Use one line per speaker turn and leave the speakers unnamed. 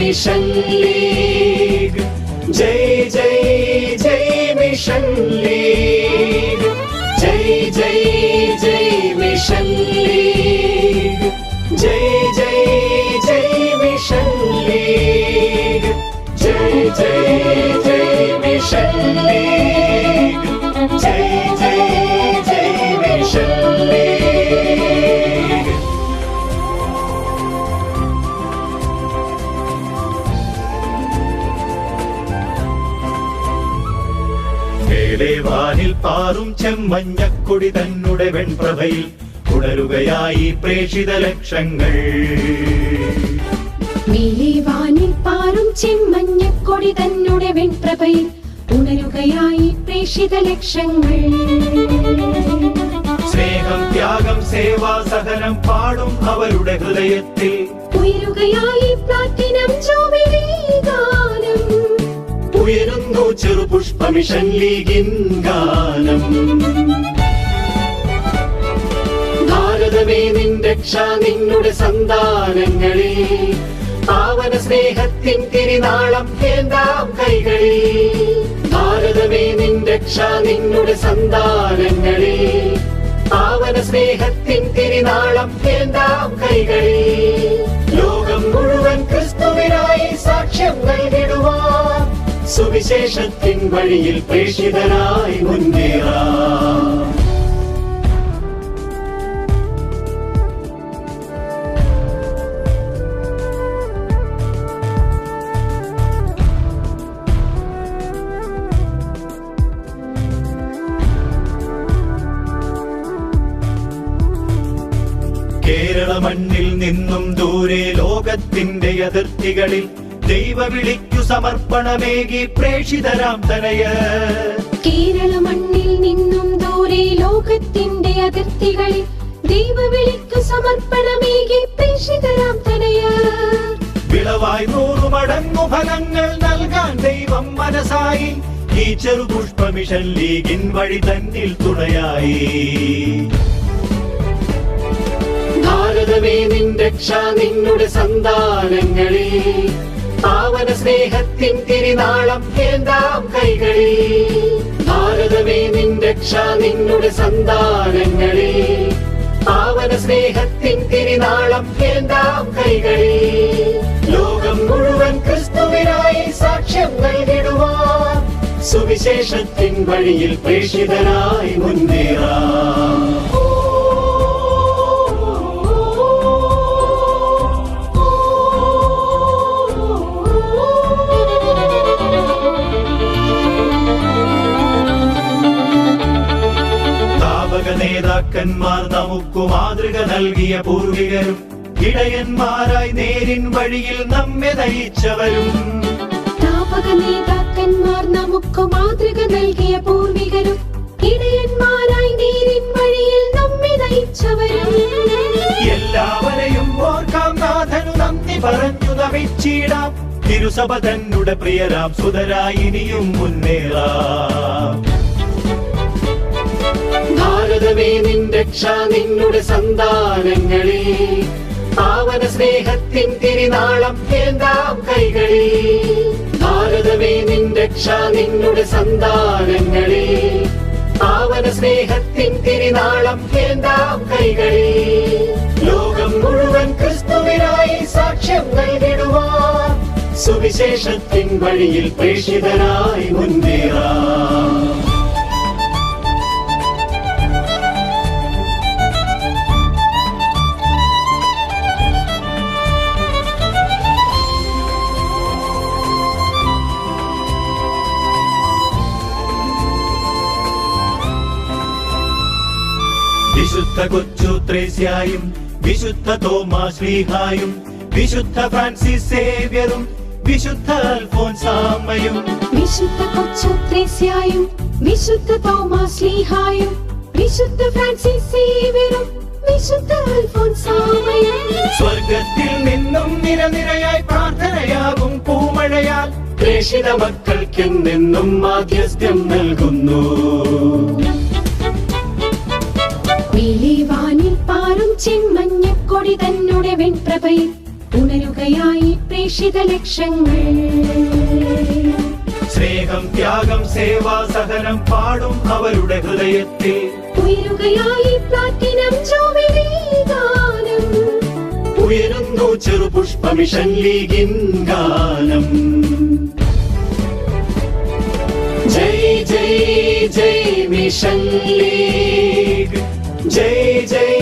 Mission league, ജയ് ജയ് ജയ് mission league, ജയ് ജയ് ജയ് mission league, ജയ് ജയ് ജയ് mission league, ജയ് ജയ് ജയ് mission league, ജയ് ജയ് ജയ് mission league. വാനിൽ പാറും ചെമ്മഞ്ഞക്കൊടി തന്നെ വെൺപ്രഭയിൽ ഉണരുകയായി പ്രേക്ഷിത ലക്ഷങ്ങൾ.
വാനിൽ പാറും ചെമ്മഞ്ഞക്കൊടി തന്നെ വെൺപ്രഭയിൽ ഉണരുകയായി പ്രേക്ഷിത ലക്ഷങ്ങൾ.
സ്നേഹം, ത്യാഗം, സേവാ, സഹനം പാടും അവരുടെ ഹൃദയത്തിൽ
ഉയരുകയായി പ്ലാറ്റിനം ജൂബിലി ഗാനം.
ഉയരുന്നു ചെറുപുഷ്പ മിഷൻ ലീഗിൻ ഗാനം. ഭാരതമേ നിൻ രക്ഷ നിന്നുടെ സന്താനങ്ങളിൽ, പാവന സ്നേഹത്തിൻ തിരുനാളം ഏന്താം കൈകളിൽ. ഭാരതമേ നിൻ രക്ഷ നിന്നുടെ സന്താനങ്ങളിൽ, പാവന സ്നേഹത്തിൻ തിരുനാളം ഏന്താം കൈകളിൽ. ലോകം മുഴുവൻ ക്രിസ്തുവിനായി സാക്ഷ്യം നൽകിടുവാൻ സുവിശേഷത്തിൻ വഴിയിൽ പ്രേക്ഷിതരായി മുന്നേറാം. കേരള മണ്ണിൽ നിന്നും ദൂരെ ലോകത്തിന്റെ അതിർത്തികളിൽ ദൈവവിളിക്കു സമർപ്പണമേകി പ്രേക്ഷിതരാം തനയർ.
കേരള മണ്ണിൽ നിന്നും ദൂരെ ലോകത്തിന്റെ അതിർത്തികളിൽ ദൈവവിളിക്കു സമർപ്പണമേകി പ്രേക്ഷിതരാം തനയർ.
വിളവായി 100 മടങ്ങു ഫലങ്ങൾ നൽകാൻ ദൈവം മനസ്സായി ഈ ചെറുപുഷ്പ മിഷൻ ലീഗിൻ വഴി തന്നിൽ തുണയായി. ഭാരതമേ നിൻ രക്ഷ നിന്നുടെ സന്താനങ്ങളിൽ, പാവന സ്നേഹത്തിൻ തിരുനാളം ഏന്താം കൈകളിൽ. ഭാരതമേ നിൻ രക്ഷ നിന്നുടെ സന്താനങ്ങളിൽ, പാവന സ്നേഹത്തിൻ തിരുനാളം ഏന്താം കൈകളിൽ. ലോകം മുഴുവൻ ക്രിസ്തുവിനായി സാക്ഷ്യം നൽകിടുവാൻ സുവിശേഷത്തിൻ വഴിയിൽ പ്രേക്ഷിതരായി മുന്നേറാം. നേതാക്കന്മാർ നമുക്കു മാതൃക നൽകിയ പൂർവികരും, ഇടയന്മാരായി നേരിൻ വഴിയിൽ നമ്മെ നയിച്ചവരും.
സ്ഥാപക നേതാക്കന്മാർ നമുക്ക് മാതൃക നൽകിയ പൂർവികരും, ഇടയന്മാരായി നേരിൻ വഴിയിൽ നമ്മെ നയിച്ചവരും.
എല്ലാവരെയും ഓർക്കാം, നാഥനു നന്ദി പറഞ്ഞു നമിച്ചിടാം. തിരുസഭ തന്നുടെ പ്രിയരാം സുതരായി ഇനിയും മുന്നേറാം. ഭാരതമേ നിൻ രക്ഷ നിന്നുടെ സന്താനങ്ങളിൽ, പാവന സ്നേഹത്തിൻ തിരുനാളം ഏന്താം കൈകളിൽ. ഭാരതമേ നിൻ രക്ഷ നിന്നുടെ സന്താനങ്ങളിൽ, പാവന സ്നേഹത്തിൻ തിരുനാളം ഏന്താം കൈകളിൽ. ലോകം മുഴുവൻ ക്രിസ്തുവിനായി സാക്ഷ്യം നൽകിടുവാൻ സുവിശേഷത്തിൻ വഴിയിൽ പ്രേക്ഷിതരായി മുന്നേറാം. വിശുദ്ധ കൊച്ചു ത്രേസ്യായും, വിശുദ്ധ തോമാസ് ശ്ലീഹായും, വിശുദ്ധ ഫ്രാൻസിസ് സേവ്യറും, വിശുദ്ധ അൽഫോൻസാമ്മയും.
വിശുദ്ധ കൊച്ചു ത്രേസ്യായും, വിശുദ്ധ തോമാസ് ശ്ലീഹായും, വിശുദ്ധ ഫ്രാൻസിസ് സേവ്യറും, വിശുദ്ധ അൽഫോൻസാമ്മയും.
സ്വർഗത്തിൽ നിന്നും നിരനിരയായി പ്രാർത്ഥനയാകും പൂമഴയാൽ പ്രേക്ഷിത മക്കൾക്കെന്നെന്നും മാധ്യസ്ഥ്യം നൽകുന്നു.
വാനിൽ പാറും ചെമ്മഞ്ഞക്കൊടി തന്നെ വെൺപ്രഭയിൽ പകരുകയായി പ്രേക്ഷിത ലക്ഷങ്ങൾ.
സ്നേഹം, ത്യാഗം, സേവാ, സഹനം പാടും അവരുടെ ഹൃദയത്തിൽ.
ഉയരുകയായി പ്ലാറ്റിനം ജൂബിലി ഗാനം.
ഉയരുന്നു ചെറുപുഷ്പ മിഷൻ ലീഗിൻ ഗാനം. ജയ് ജയ് ജയ് മിഷൻ ലീഗ്, ജയ് ജയ്